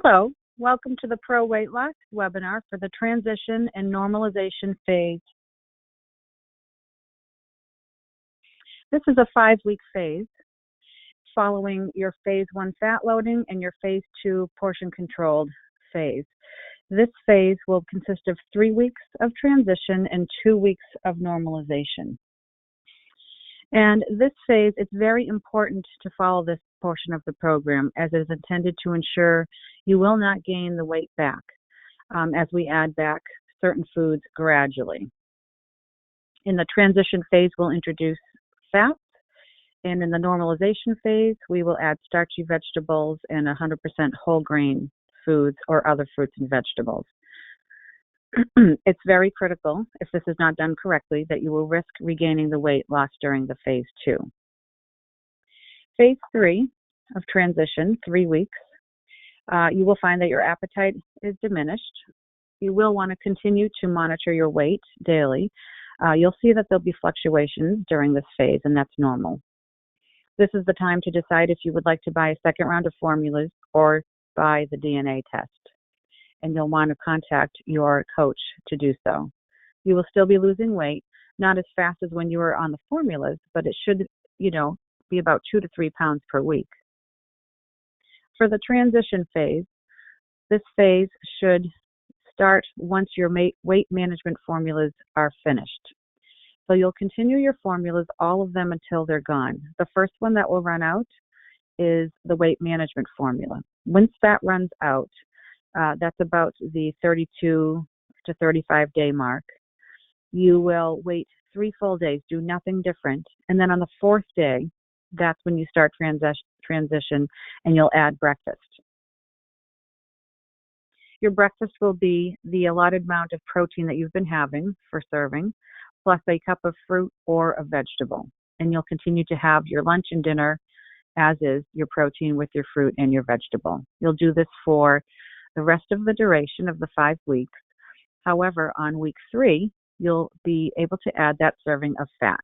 Hello, welcome to the Pro Weight Loss webinar for the transition and normalization phase. This is a 5-week phase following your phase 1 fat loading and your phase 2 portion controlled phase. This phase will consist of 3 weeks of transition and 2 weeks of normalization. And this phase, it's very important to follow this portion of the program as it is intended to ensure you will not gain the weight back as we add back certain foods gradually. In the transition phase, we'll introduce fats, and in the normalization phase, we will add starchy vegetables and 100% whole grain foods or other fruits and vegetables. It's very critical, if this is not done correctly, that you will risk regaining the weight lost during the phase 2. Phase 3 of transition, 3 weeks, you will find that your appetite is diminished. You will want to continue to monitor your weight daily. You'll see that there'll be fluctuations during this phase, and that's normal. This is the time to decide if you would like to buy a second round of formulas or buy the DNA test. And you'll want to contact your coach to do so. You will still be losing weight, not as fast as when you were on the formulas, but it should, be about 2 to 3 pounds per week. For the transition phase, this phase should start once your weight management formulas are finished. So you'll continue your formulas, all of them, until they're gone. The first one that will run out is the weight management formula. Once that runs out, that's about the 32 to 35 day mark. You will wait 3 full days, do nothing different. And then on the 4th day, that's when you start transition and you'll add breakfast. Your breakfast will be the allotted amount of protein that you've been having for serving, plus a cup of fruit or a vegetable. And you'll continue to have your lunch and dinner as is, your protein with your fruit and your vegetable. You'll do this for the rest of the duration of the 5 weeks. However, on week 3, you'll be able to add that serving of fat.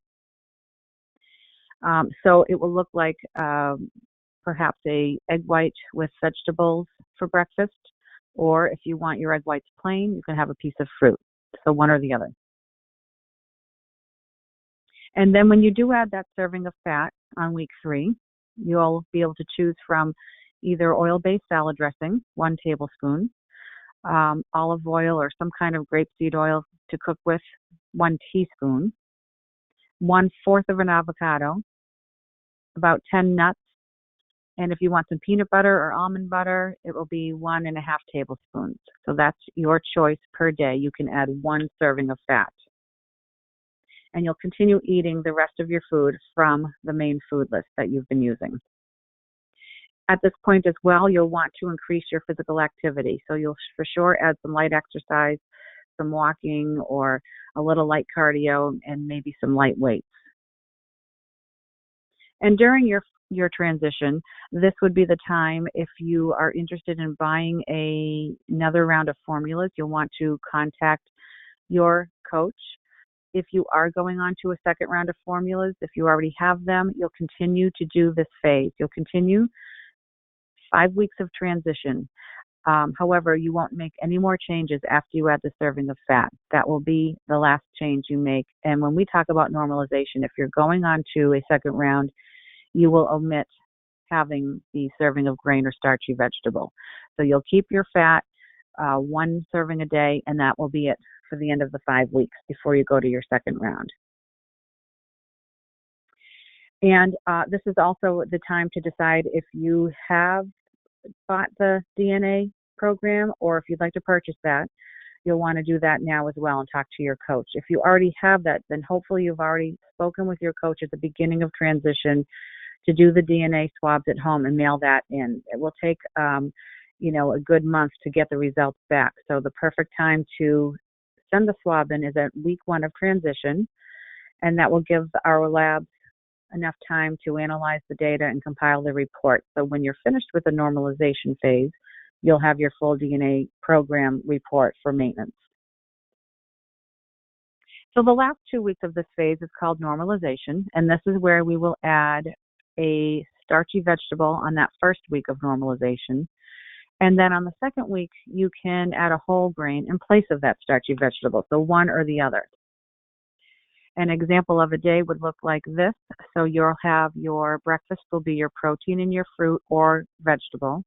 So it will look like perhaps a egg white with vegetables for breakfast, or if you want your egg whites plain, you can have a piece of fruit. So one or the other. And then when you do add that serving of fat on week 3, you'll be able to choose from either oil-based salad dressing, 1 tablespoon, olive oil or some kind of grapeseed oil to cook with, 1 teaspoon, 1/4 of an avocado, about 10 nuts, and if you want some peanut butter or almond butter, it will be 1.5 tablespoons. So that's your choice per day. You can add 1 serving of fat. And you'll continue eating the rest of your food from the main food list that you've been using. At this point as well, you'll want to increase your physical activity. So you'll for sure add some light exercise, some walking, or a little light cardio, and maybe some light weights. And during your transition, this would be the time, if you are interested in buying another round of formulas, you'll want to contact your coach. If you are going on to a second round of formulas, if you already have them, you'll continue to do this phase. You'll continue 5 weeks of transition. However, you won't make any more changes after you add the serving of fat. That will be the last change you make. And when we talk about normalization, if you're going on to a second round, you will omit having the serving of grain or starchy vegetable. So you'll keep your fat, 1 serving a day, and that will be it for the end of the 5 weeks before you go to your second round. And this is also the time to decide if you have bought the DNA program or if you'd like to purchase that. You'll want to do that now as well and talk to your coach. If you already have that, then hopefully you've already spoken with your coach at the beginning of transition to do the DNA swabs at home and mail that in. It will take a good month to get the results back. So the perfect time to send the swab in is at week 1 of transition, and that will give our labs enough time to analyze the data and compile the report. So when you're finished with the normalization phase, you'll have your full DNA program report for maintenance. So the last 2 weeks of this phase is called normalization, and this is where we will add a starchy vegetable on that first week of normalization. And then on the second week, you can add a whole grain in place of that starchy vegetable, so one or the other. An example of a day would look like this. So you'll have your breakfast will be your protein and your fruit or vegetable.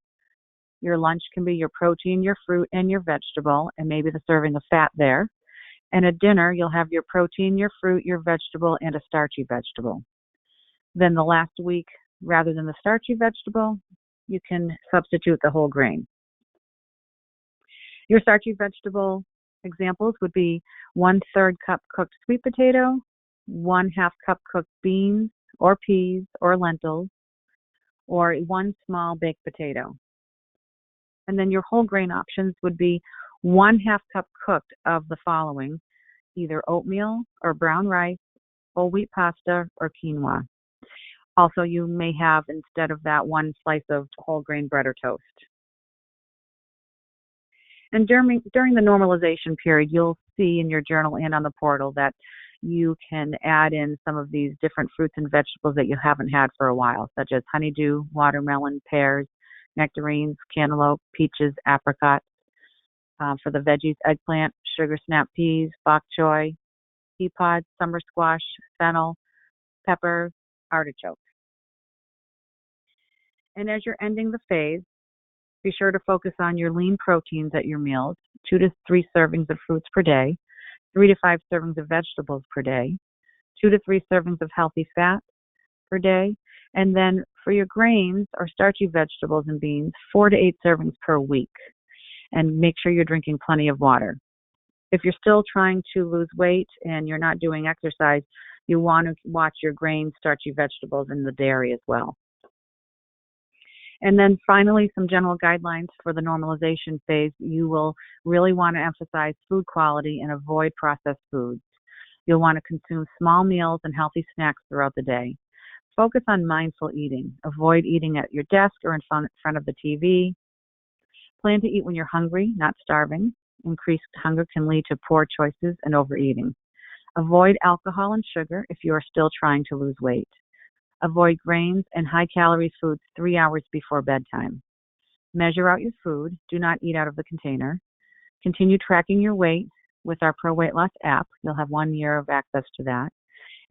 Your lunch can be your protein, your fruit, and your vegetable, and maybe the serving of fat there. And at dinner, you'll have your protein, your fruit, your vegetable, and a starchy vegetable. Then the last week, rather than the starchy vegetable, you can substitute the whole grain. Your starchy vegetable examples would be 1/3 cup cooked sweet potato, 1/2 cup cooked beans or peas or lentils, or one small baked potato. And then your whole grain options would be 1/2 cup cooked of the following, either oatmeal or brown rice, whole wheat pasta, or quinoa. Also, you may have, instead of that, one slice of whole grain bread or toast. And during the normalization period, you'll see in your journal and on the portal that you can add in some of these different fruits and vegetables that you haven't had for a while, such as honeydew, watermelon, pears, nectarines, cantaloupe, peaches, apricots. For the veggies, eggplant, sugar snap peas, bok choy, pea pods, summer squash, fennel, pepper, artichoke. And as you're ending the phase, be sure to focus on your lean proteins at your meals, 2 to 3 servings of fruits per day, 3 to 5 servings of vegetables per day, 2 to 3 servings of healthy fat per day, and then for your grains or starchy vegetables and beans, 4 to 8 servings per week. And make sure you're drinking plenty of water. If you're still trying to lose weight and you're not doing exercise, you want to watch your grains, starchy vegetables, and the dairy as well. And then finally, some general guidelines for the normalization phase. You will really want to emphasize food quality and avoid processed foods. You'll want to consume small meals and healthy snacks throughout the day. Focus on mindful eating. Avoid eating at your desk or in front of the TV. Plan to eat when you're hungry, not starving. Increased hunger can lead to poor choices and overeating. Avoid alcohol and sugar if you are still trying to lose weight. Avoid grains and high-calorie foods 3 hours before bedtime. Measure out your food. Do not eat out of the container. Continue tracking your weight with our Pro Weight Loss app. You'll have 1 year of access to that.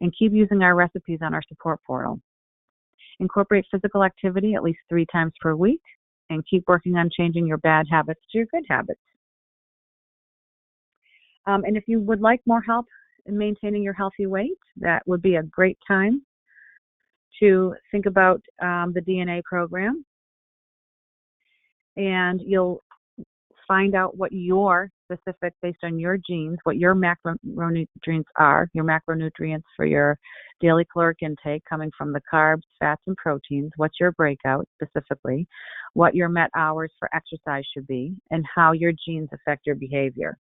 And keep using our recipes on our support portal. Incorporate physical activity at least 3 times per week, and keep working on changing your bad habits to your good habits. And if you would like more help in maintaining your healthy weight, that would be a great time to think about the DNA program. And you'll find out what your specific, based on your genes, what your macronutrients are, your macronutrients for your daily caloric intake coming from the carbs, fats, and proteins, what's your breakout specifically, what your met hours for exercise should be, and how your genes affect your behavior.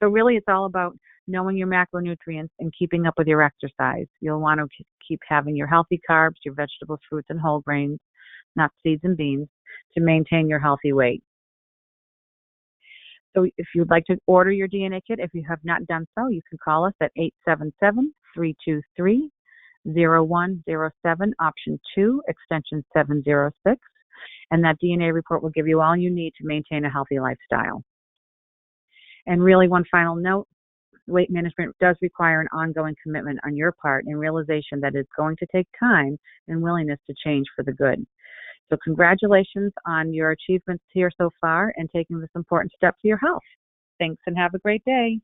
So really it's all about knowing your macronutrients and keeping up with your exercise. You'll want to keep having your healthy carbs, your vegetables, fruits, and whole grains, not seeds and beans, to maintain your healthy weight. So if you'd like to order your DNA kit, if you have not done so, you can call us at 877-323-0107, option 2, extension 706, and that DNA report will give you all you need to maintain a healthy lifestyle. And really, one final note, weight management does require an ongoing commitment on your part and realization that it's going to take time and willingness to change for the good. So congratulations on your achievements here so far and taking this important step for your health. Thanks and have a great day.